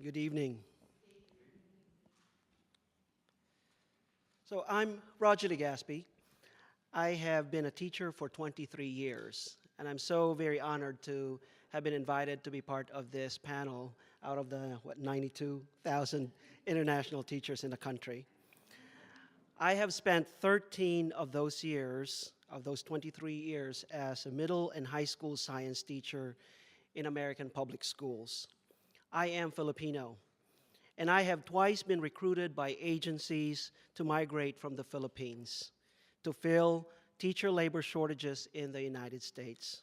Good evening. So I'm Rogie Legaspi. I have been a teacher for 23 years, and I'm so very honored to have been invited to be part of this panel out of the, 92,000 international teachers in the country. I have spent 13 of those years, of those 23 years, as a middle and high school science teacher in American public schools. I am Filipino, and I have twice been recruited by agencies to migrate from the Philippines to fill teacher labor shortages in the United States.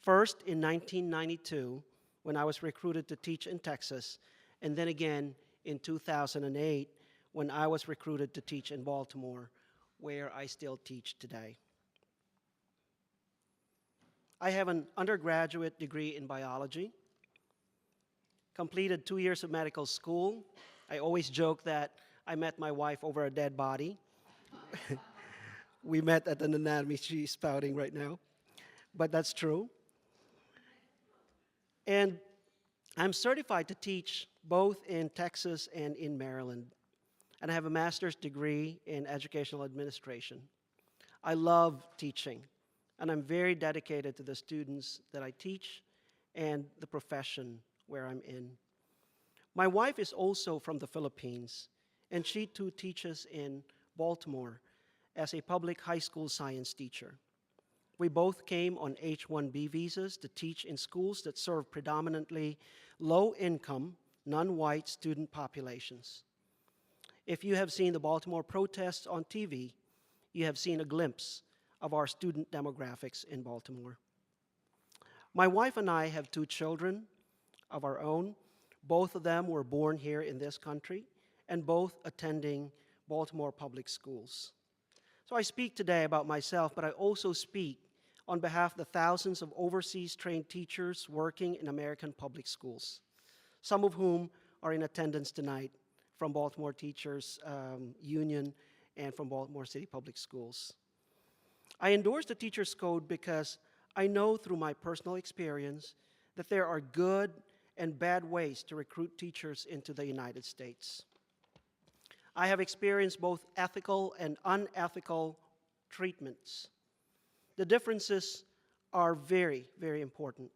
First in 1992, when I was recruited to teach in Texas, and then again in 2008, when I was recruited to teach in Baltimore, where I still teach today. I have an undergraduate degree in biology, completed 2 years of medical school. I always joke that I met my wife over a dead body. We met at an anatomy she's spouting right now, but that's true. And I'm certified to teach both in Texas and in Maryland. And I have a master's degree in educational administration. I love teaching, and I'm very dedicated to the students that I teach and the profession where I'm in. My wife is also from the Philippines, and she too teaches in Baltimore as a public high school science teacher. We both came on H-1B visas to teach in schools that serve predominantly low-income, non-white student populations. If you have seen the Baltimore protests on TV, you have seen a glimpse of our student demographics in Baltimore. My wife and I have 2 children of our own. Both of them were born here in this country, and both attending Baltimore public schools. So I speak today about myself, but I also speak on behalf of the thousands of overseas trained teachers working in American public schools, some of whom are in attendance tonight from Baltimore Teachers Union and from Baltimore City Public Schools. I endorse the Teachers Code because I know through my personal experience that there are good and bad ways to recruit teachers into the United States. I have experienced both ethical and unethical treatments. The differences are very, very important.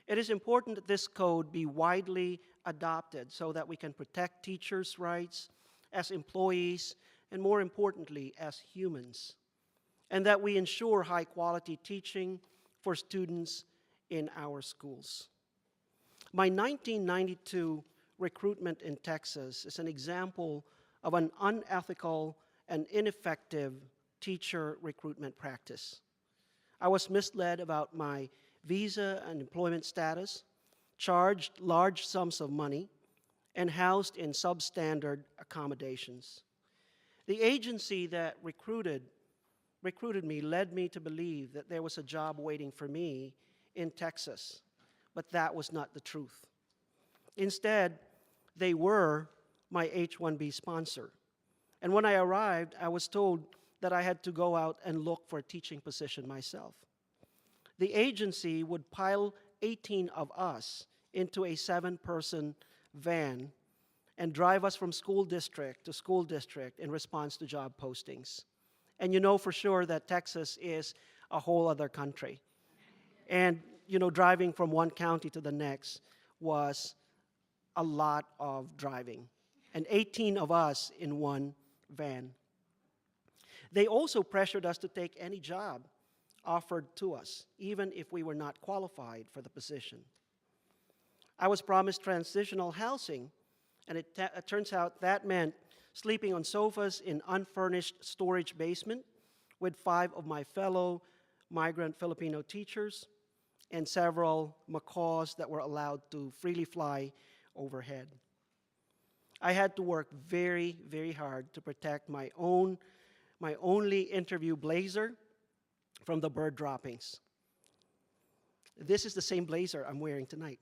It is important that this code be widely adopted so that we can protect teachers' rights as employees and, more importantly, as humans, and that we ensure high-quality teaching for students in our schools. My 1992 recruitment in Texas is an example of an unethical and ineffective teacher recruitment practice. I was misled about my visa and employment status, charged large sums of money, and housed in substandard accommodations. The agency that recruited me led me to believe that there was a job waiting for me in Texas, but that was not the truth. Instead, they were my H-1B sponsor. And when I arrived, I was told that I had to go out and look for a teaching position myself. The agency would pile 18 of us into a 7-person van and drive us from school district to school district in response to job postings. And you know for sure that Texas is a whole other country. And driving from one county to the next was a lot of driving. And 18 of us in one van. They also pressured us to take any job offered to us, even if we were not qualified for the position. I was promised transitional housing, and it turns out that meant sleeping on sofas in unfurnished storage basement with 5 of my fellow migrant Filipino teachers and several macaws that were allowed to freely fly overhead. I had to work very, very hard to protect my only interview blazer from the bird droppings. This is the same blazer I'm wearing tonight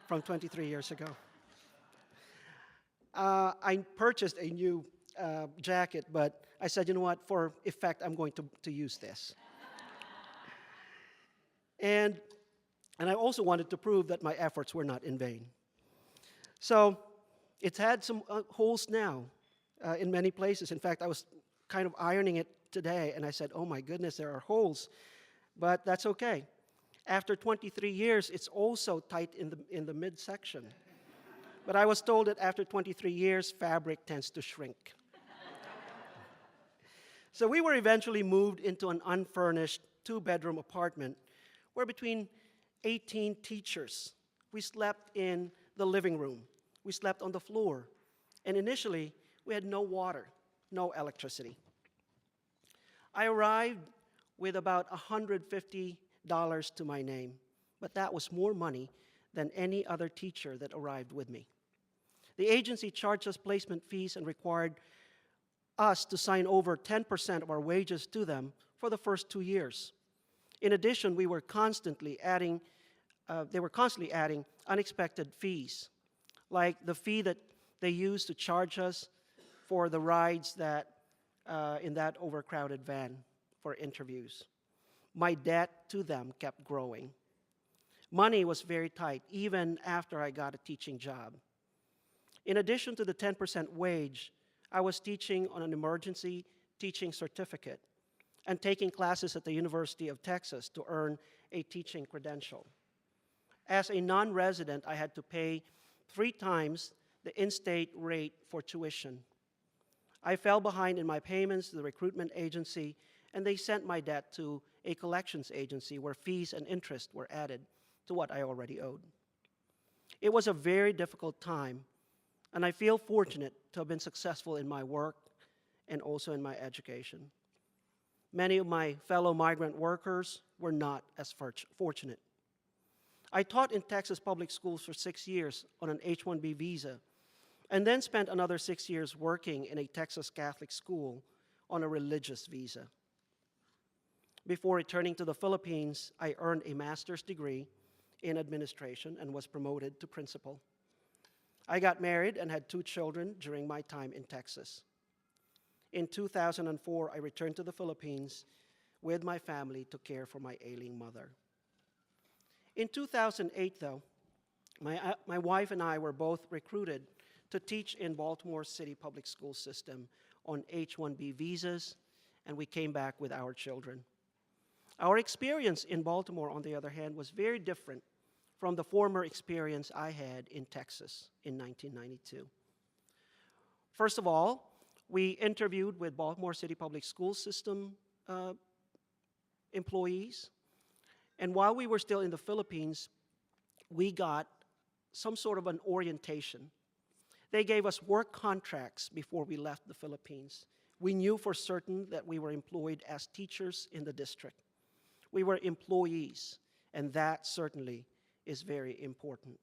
from 23 years ago. I purchased a new jacket, but I said, you know what, for effect, I'm going to use this. And I also wanted to prove that my efforts were not in vain. So it's had some holes now in many places. In fact, I was kind of ironing it today, and I said, oh my goodness, there are holes. But that's okay. After 23 years, it's also tight in the midsection. But I was told that after 23 years, fabric tends to shrink. So we were eventually moved into an unfurnished two-bedroom apartment where between 18 teachers, we slept in the living room. We slept on the floor. And initially, we had no water, no electricity. I arrived with about $150 to my name, but that was more money than any other teacher that arrived with me. The agency charged us placement fees and required us to sign over 10% of our wages to them for the first 2 years. In addition, they were constantly adding unexpected fees, like the fee that they used to charge us for the rides in that overcrowded van for interviews. My debt to them kept growing. Money was very tight, even after I got a teaching job. In addition to the 10% wage, I was teaching on an emergency teaching certificate and taking classes at the University of Texas to earn a teaching credential. As a non-resident, I had to pay 3 times the in-state rate for tuition. I fell behind in my payments to the recruitment agency, and they sent my debt to a collections agency where fees and interest were added to what I already owed. It was a very difficult time, and I feel fortunate to have been successful in my work and also in my education. Many of my fellow migrant workers were not as fortunate. I taught in Texas public schools for 6 years on an H-1B visa, and then spent another 6 years working in a Texas Catholic school on a religious visa. Before returning to the Philippines, I earned a master's degree in administration and was promoted to principal. I got married and had 2 children during my time in Texas. In 2004, I returned to the Philippines with my family to care for my ailing mother. In 2008, though, my wife and I were both recruited to teach in Baltimore City Public School System on H-1B visas, and we came back with our children. Our experience in Baltimore, on the other hand, was very different from the former experience I had in Texas in 1992. First of all, we interviewed with Baltimore City Public School System employees, and while we were still in the Philippines, we got some sort of an orientation. They gave us work contracts before we left the Philippines. We knew for certain that we were employed as teachers in the district. We were employees, and that certainly is very important.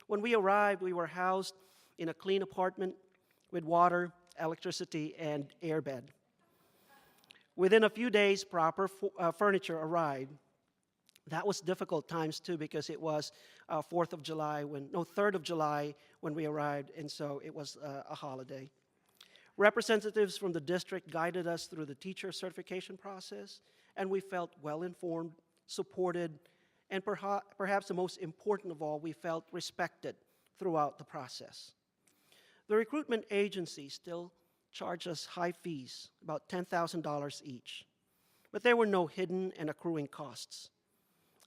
When we arrived, we were housed in a clean apartment with water, electricity, and airbed. Within a few days, proper furniture arrived. That was difficult times too, because it was 3rd of July when we arrived, and so it was a holiday. Representatives from the district guided us through the teacher certification process, and we felt well-informed, supported, and perhaps the most important of all, we felt respected throughout the process. The recruitment agency still charged us high fees, about $10,000 each, but there were no hidden and accruing costs.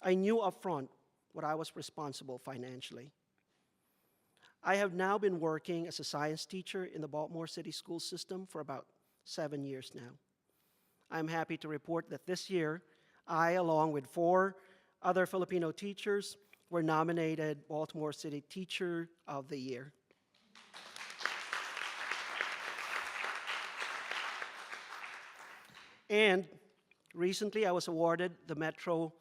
I knew upfront what I was responsible financially. I have now been working as a science teacher in the Baltimore City School System for about 7 years now. I'm happy to report that this year, I, along with 4 other Filipino teachers, were nominated Baltimore City Teacher of the Year. And recently, I was awarded the Metro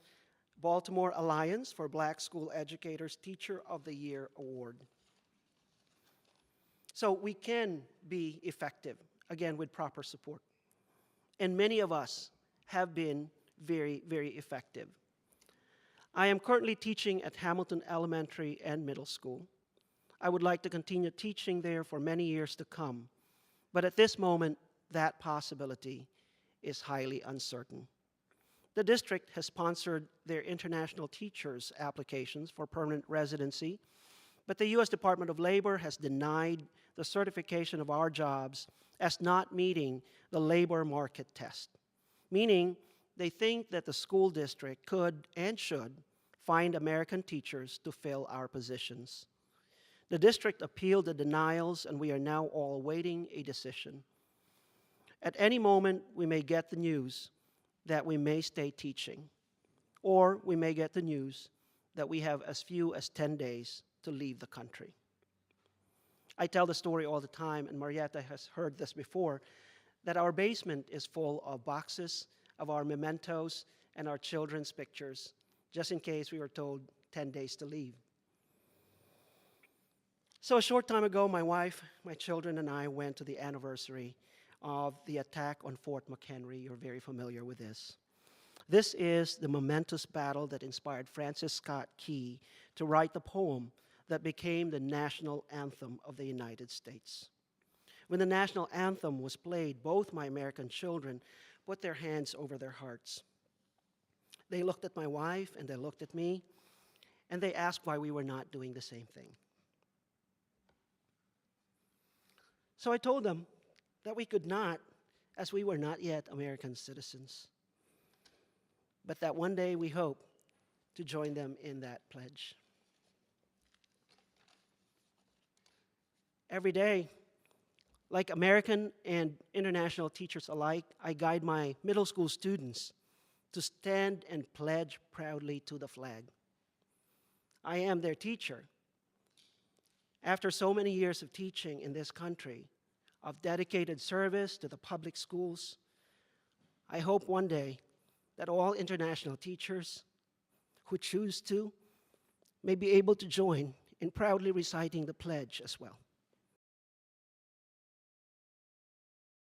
Baltimore Alliance for Black School Educators Teacher of the Year Award. So we can be effective, again, with proper support. And many of us have been very, very effective. I am currently teaching at Hamilton Elementary and Middle School. I would like to continue teaching there for many years to come, but at this moment, that possibility is highly uncertain. The district has sponsored their international teachers' applications for permanent residency But the U.S. Department of Labor has denied the certification of our jobs as not meeting the labor market test, meaning they think that the school district could and should find American teachers to fill our positions. The district appealed the denials, and we are now all awaiting a decision. At any moment, we may get the news that we may stay teaching, or we may get the news that we have as few as 10 days to leave the country. I tell the story all the time, and Marietta has heard this before, that our basement is full of boxes of our mementos and our children's pictures, just in case we were told 10 days to leave. So a short time ago, my wife, my children, and I went to the anniversary of the attack on Fort McHenry. You're very familiar with this. This is the momentous battle that inspired Francis Scott Key to write the poem that became the national anthem of the United States. When the national anthem was played, both my American children put their hands over their hearts. They looked at my wife and they looked at me, and they asked why we were not doing the same thing. So I told them that we could not, as we were not yet American citizens, but that one day we hope to join them in that pledge. Every day, like American and international teachers alike, I guide my middle school students to stand and pledge proudly to the flag. I am their teacher. After so many years of teaching in this country, of dedicated service to the public schools, I hope one day that all international teachers who choose to may be able to join in proudly reciting the pledge as well.